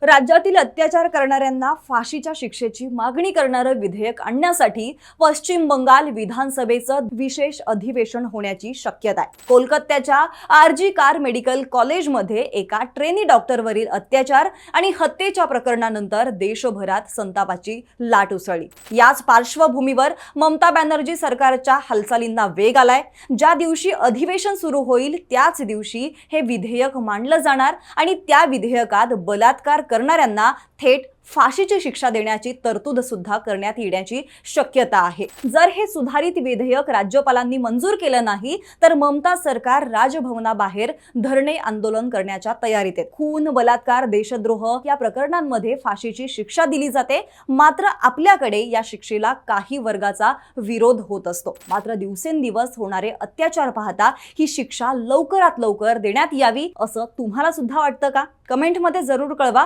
राज्यातील अत्याचार करणाऱ्यांना फाशीच्या शिक्षेची मागणी करणारं विधेयक आणण्यासाठी पश्चिम बंगाल विधानसभेचं विशेष अधिवेशन होण्याची शक्यता आहे। कोलकात्याच्या आरजी कार मेडिकल कॉलेजमध्ये एका ट्रेनी डॉक्टरवरील अत्याचार आणि हत्येच्या प्रकरणानंतर देशभरात संतापाची लाट उसळली। याच पार्श्वभूमीवर ममता बॅनर्जी सरकारच्या हालचालींना वेग आलाय। ज्या दिवशी अधिवेशन सुरू होईल त्याच दिवशी हे विधेयक मांडलं जाणार आणि त्या विधेयकात बलात्कार करणाऱ्यांना थेट फाशीची शिक्षा देण्याची तरतूद सुद्धा करण्यात येण्याची शक्यता आहे। जर हे सुधारित विधेयक राज्यपालांनी मंजूर केलं नाही तर ममता सरकार राजभवनाबाहेर धरणे आंदोलन करण्याच्या तयारीत आहे। खून, बलात्कार, देशद्रोह या प्रकरणांमध्ये फाशीची शिक्षा दिली जाते, मात्र आपल्याकडे या शिक्षेला काही वर्गाचा विरोध होत असतो। मात्र दिवसेंदिवस होणारे अत्याचार पाहता ही शिक्षा लवकरात लवकर देण्यात यावी असं तुम्हाला सुद्धा वाटतं का? कमेंटमध्ये जरूर कळवा